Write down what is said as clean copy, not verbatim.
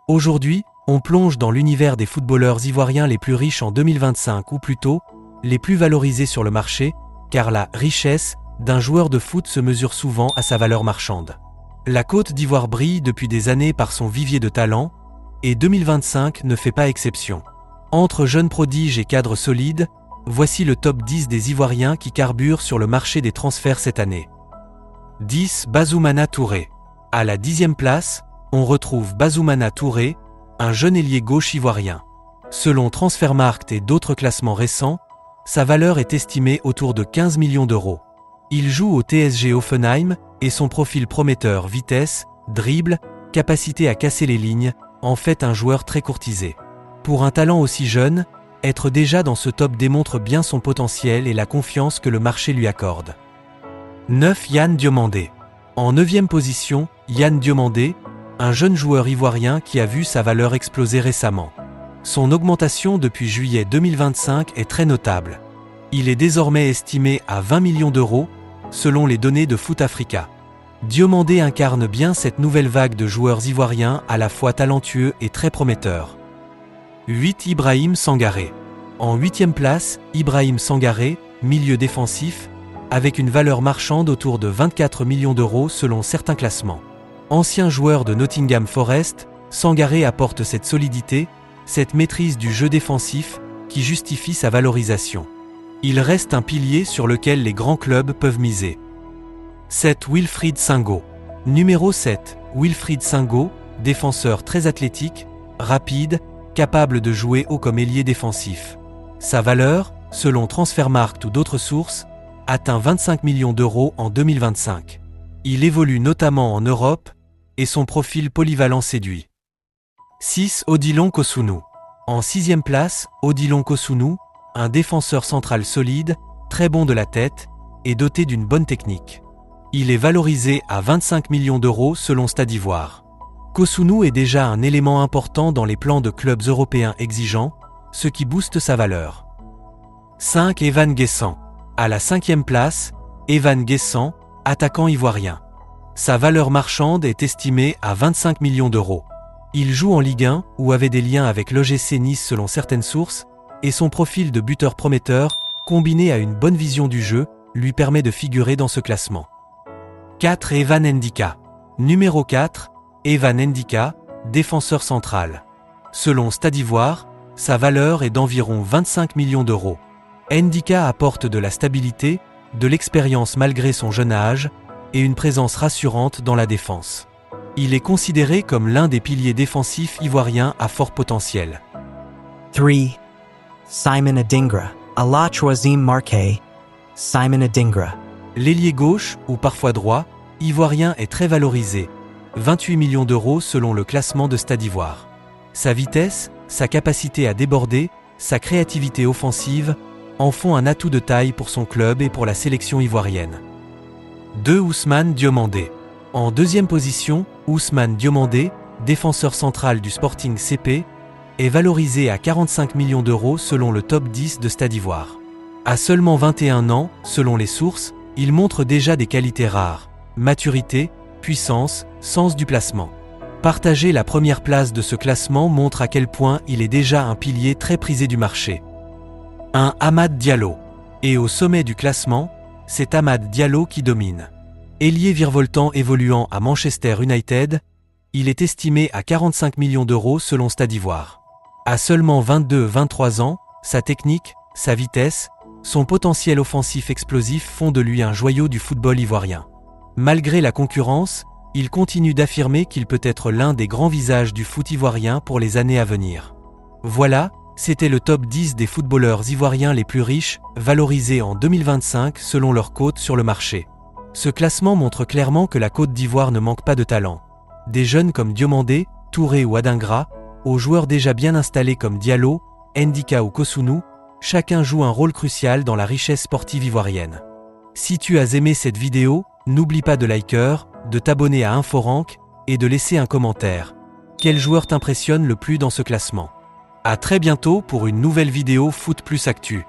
Aujourd'hui, on plonge dans l'univers des footballeurs ivoiriens les plus riches en 2025 ou plutôt, les plus valorisés sur le marché, car la richesse d'un joueur de foot se mesure souvent à sa valeur marchande. La Côte d'Ivoire brille depuis des années par son vivier de talents, et 2025 ne fait pas exception. Entre jeunes prodiges et cadres solides, voici le top 10 des Ivoiriens qui carburent sur le marché des transferts cette année. 10. Bazoumana Touré. À la 10e place, on retrouve Bazoumana Touré, un jeune ailier gauche ivoirien. Selon Transfermarkt et d'autres classements récents, sa valeur est estimée autour de 15 millions d'euros. Il joue au TSG Hoffenheim et son profil prometteur vitesse, dribble, capacité à casser les lignes, en fait un joueur très courtisé. Pour un talent aussi jeune, être déjà dans ce top démontre bien son potentiel et la confiance que le marché lui accorde. 9. Yann Diomandé. En 9e position, Yann Diomandé, un jeune joueur ivoirien qui a vu sa valeur exploser récemment. Son augmentation depuis juillet 2025 est très notable. Il est désormais estimé à 20 millions d'euros, selon les données de Foot Africa. Diomandé incarne bien cette nouvelle vague de joueurs ivoiriens à la fois talentueux et très prometteurs. 8. Ibrahim Sangaré. En 8e place, Ibrahim Sangaré, milieu défensif, avec une valeur marchande autour de 24 millions d'euros selon certains classements. Ancien joueur de Nottingham Forest, Sangaré apporte cette solidité, cette maîtrise du jeu défensif qui justifie sa valorisation. Il reste un pilier sur lequel les grands clubs peuvent miser. 7. Wilfried Singo. Numéro 7. Wilfried Singo, défenseur très athlétique, rapide, capable de jouer haut comme ailier défensif. Sa valeur, selon Transfermarkt ou d'autres sources, atteint 25 millions d'euros en 2025. Il évolue notamment en Europe et son profil polyvalent séduit. 6. Odilon Kosunu. En 6e place, Odilon Kosunu, un défenseur central solide, très bon de la tête et doté d'une bonne technique. Il est valorisé à 25 millions d'euros selon Stade d'Ivoire. Kosunu est déjà un élément important dans les plans de clubs européens exigeants, ce qui booste sa valeur. 5. Evan Guessant. À la 5e place, Evan Guessant, attaquant ivoirien. Sa valeur marchande est estimée à 25 millions d'euros. Il joue en Ligue 1 ou avait des liens avec l'OGC Nice selon certaines sources, et son profil de buteur prometteur, combiné à une bonne vision du jeu, lui permet de figurer dans ce classement. 4. Evan Ndika. Numéro 4, Evan Ndika, défenseur central. Selon Stade d'Ivoire, sa valeur est d'environ 25 millions d'euros. Ndika apporte de la stabilité, de l'expérience malgré son jeune âge, et une présence rassurante dans la défense. Il est considéré comme l'un des piliers défensifs ivoiriens à fort potentiel. 3. Simon Adingra. Allah Troisième marqué. Simon Adingra. L'ailier gauche, ou parfois droit, ivoirien est très valorisé, 28 millions d'euros selon le classement de Stade d'Ivoire. Sa vitesse, sa capacité à déborder, sa créativité offensive en font un atout de taille pour son club et pour la sélection ivoirienne. 2. Ousmane Diomandé. En 2e position, Ousmane Diomandé, défenseur central du Sporting CP, est valorisé à 45 millions d'euros selon le top 10 de Stade d'Ivoire. À seulement 21 ans, selon les sources, il montre déjà des qualités rares, maturité, puissance, sens du placement. Partager la première place de ce classement montre à quel point il est déjà un pilier très prisé du marché. 1. Amad Diallo. Et au sommet du classement, c'est Amad Diallo qui domine. Ailier virevoltant évoluant à Manchester United, il est estimé à 45 millions d'euros selon Stade d'Ivoire. À seulement 22-23 ans, sa technique, sa vitesse, son potentiel offensif explosif font de lui un joyau du football ivoirien. Malgré la concurrence, il continue d'affirmer qu'il peut être l'un des grands visages du foot ivoirien pour les années à venir. Voilà, c'était le top 10 des footballeurs ivoiriens les plus riches, valorisés en 2025 selon leur cote sur le marché. Ce classement montre clairement que la Côte d'Ivoire ne manque pas de talent. Des jeunes comme Diomandé, Touré ou Adingra, aux joueurs déjà bien installés comme Diallo, Ndika ou Kosunu, chacun joue un rôle crucial dans la richesse sportive ivoirienne. Si tu as aimé cette vidéo, n'oublie pas de liker, de t'abonner à Inforank et de laisser un commentaire. Quel joueur t'impressionne le plus dans ce classement? À très bientôt pour une nouvelle vidéo Foot Plus Actu.